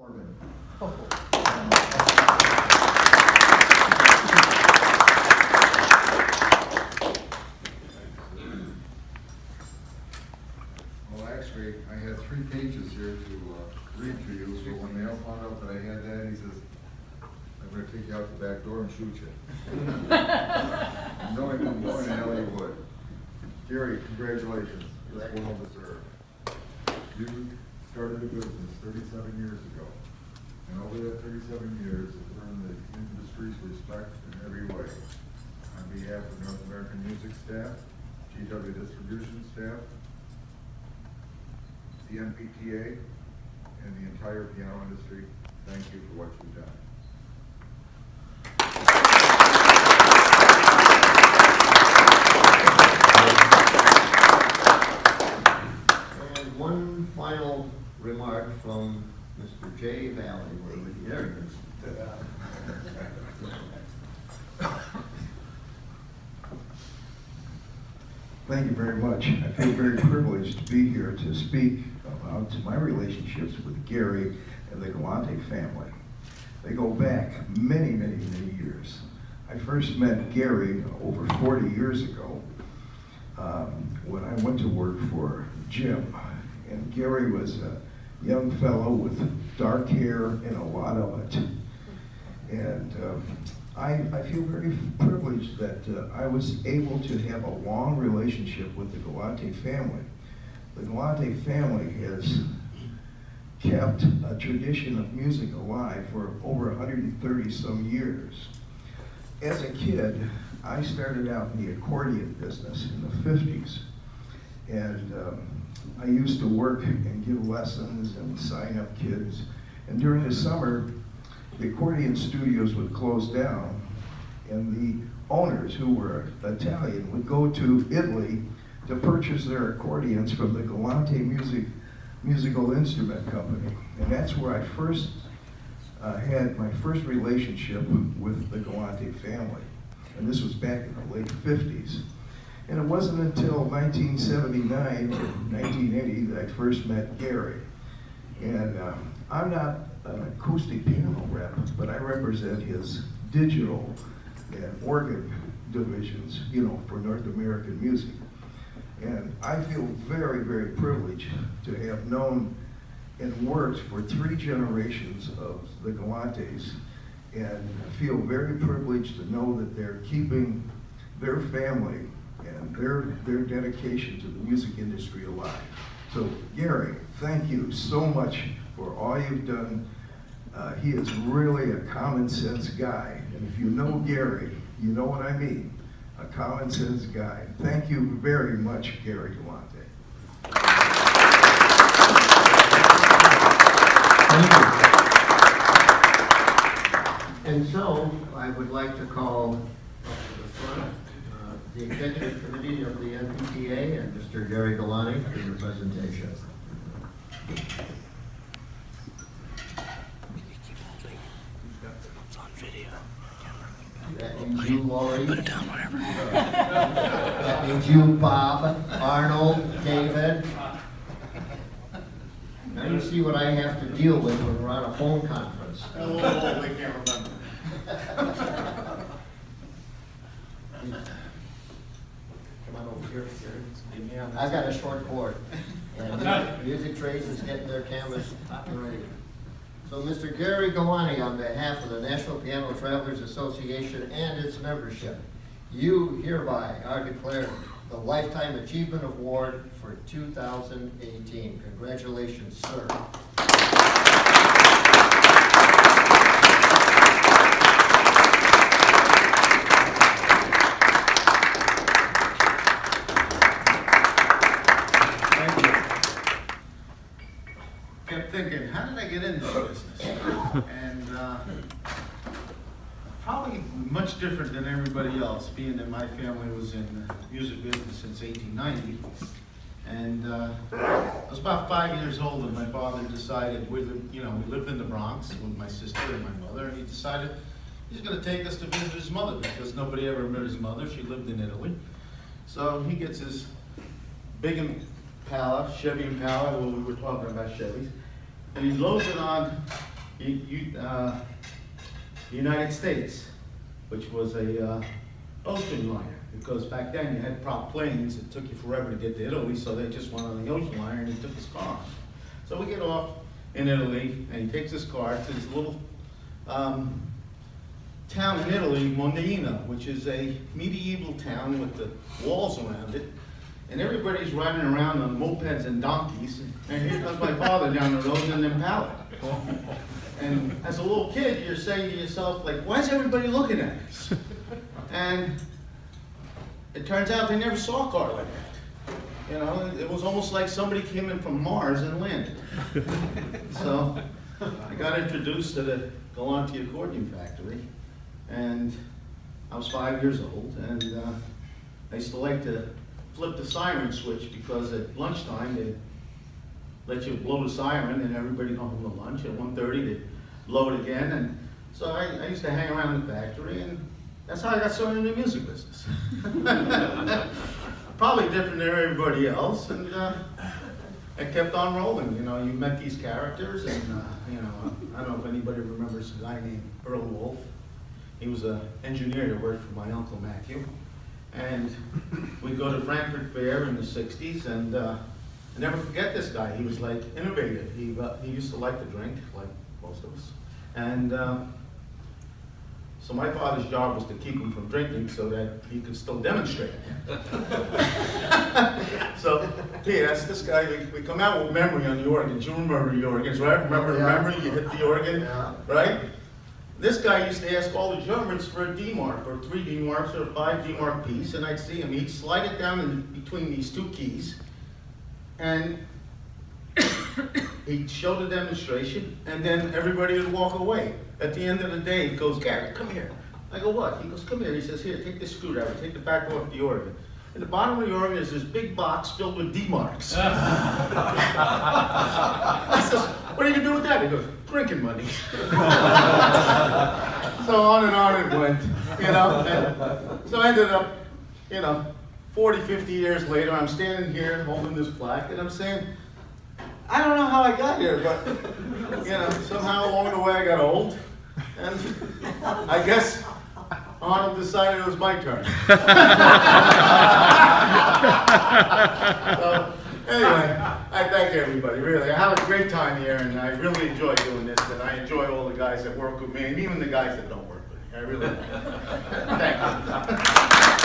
Well, actually, I had 3 pages here to read to you, so when Al found out that I had that, he says, I'm going to take you out the back door and shoot you. Knowing Al, he would. Gary, congratulations. It's well deserved. You started a business 37 years ago, and over that 37 years, it's earned the industry's respect in every way. On behalf of North American Music staff, GW Distribution staff, the NPTA, and the entire piano industry, thank you for what you've done. And one final remark from Mr. J. Valley. There he is. Thank you very much. I feel very privileged to be here to speak about my relationships with Gary and the Galanti family. They go back many, many, many years. I first met Gary over 40 years ago when I went to work for Jim. And Gary was a young fellow with dark hair and a lot of it. And I feel very privileged that I was able to have a long relationship with the Galanti family. The Galanti family has kept a tradition of music alive for over 130 some years. As a kid, I started out in the accordion business in the 50s. And I used to work and give lessons and sign up kids. And during the summer, the accordion studios would close down, and the owners, who were Italian, would go to Italy to purchase their accordions from the Galanti Musical Instrument Company. And that's where I first had my first relationship with the Galanti family. And this was back in the late 50s. And it wasn't until 1979 or 1980 that I first met Gary. And I'm not an acoustic piano rep, but I represent his digital and organ divisions, for North American music. And I feel very, very privileged to have known and worked for 3 generations of the Galantis, and feel very privileged to know that they're keeping their family and their dedication to the music industry alive. So Gary, thank you so much for all you've done. He is really a common sense guy, and if you know Gary, you know what I mean, a common sense guy. Thank you very much, Gary Galanti. Thank you. And so, I would like to call up to the front the Executive Committee of the NPTA and Mr. Gary Galanti for your presentation. That means you, Laurie. Put it down, whatever. That means you, Bob, Arnold, David. Now you see what I have to deal with when we're on a phone conference. Oh, they can't remember. Come on over here, Gary. I've got a short cord. And Music Trace is getting their cameras hot and ready. So Mr. Gary Galanti, on behalf of the National Piano Travelers Association and its membership, you hereby are declared the Lifetime Achievement Award for 2018. Congratulations, sir. Thank you. Kept thinking, how did I get into this business? And probably much different than everybody else, being that my family was in the music business since 1890. And I was about 5 years old when my father decided, we lived in the Bronx with my sister and my mother, and he decided he's going to take us to visit his mother because nobody ever met his mother. She lived in Italy. So he gets his big Impala, Chevy Impala, well, we were talking about Chevys, and he loads it on United States, which was a ocean liner, because back then you had prop planes, it took you forever to get to Italy, so they just went on the ocean liner and he took his car. So we get off in Italy, and he takes his car to this little town in Italy, Mondina, which is a medieval town with the walls around it, and everybody's riding around on mopeds and donkeys, and here comes my father down the road in an Impala. And as a little kid, you're saying to yourself, like, why is everybody looking at us? And it turns out they never saw a car like that. You know, it was almost like somebody came in from Mars and landed. So I got introduced to the Galanti accordion factory, and I was 5 years old, and I used to like to flip the siren switch, because at lunchtime they let you blow the siren and everybody go home to lunch. At 1:30 they'd blow it again, and so I used to hang around the factory, and that's how I got started in the music business. Probably different than everybody else, and I kept on rolling. You know, you met these characters, and you know, I don't know if anybody remembers a guy named Earl Wolf. He was an engineer that worked for my uncle Matthew, and we'd go to Frankfurt Fair in the 60s, and I never forget this guy. He was like innovative. He used to like to drink, like most of us, and so my father's job was to keep him from drinking so that he could still demonstrate. So he asked this guy, we come out with memory on the organs. You remember the organs, right? Remember the memory? You hit the organ, right? This guy used to ask all the Germans for a D mark, or 3 D marks, or a 5 D mark piece, and I'd see him. He'd slide it down in between these two keys, and he'd show the demonstration, and then everybody would walk away. At the end of the day, he goes, Gary, come here. I go, what? He goes, come here. He says, here, take this screwdriver, take the back off the organ. At the bottom of the organ is this big box filled with D marks. I says, what are you gonna do with that? He goes, drinking money. So on it went, you know. And so I ended up, you know, 40, 50 years later, I'm standing here holding this plaque, and I'm saying, I don't know how I got here, but, you know, somehow along the way I got old, and I guess Arnold decided it was my turn. So, anyway, I thank everybody, really. I have a great time here, and I really enjoy doing this, and I enjoy all the guys that work with me, and even the guys that don't work with me. I really do. Thank you.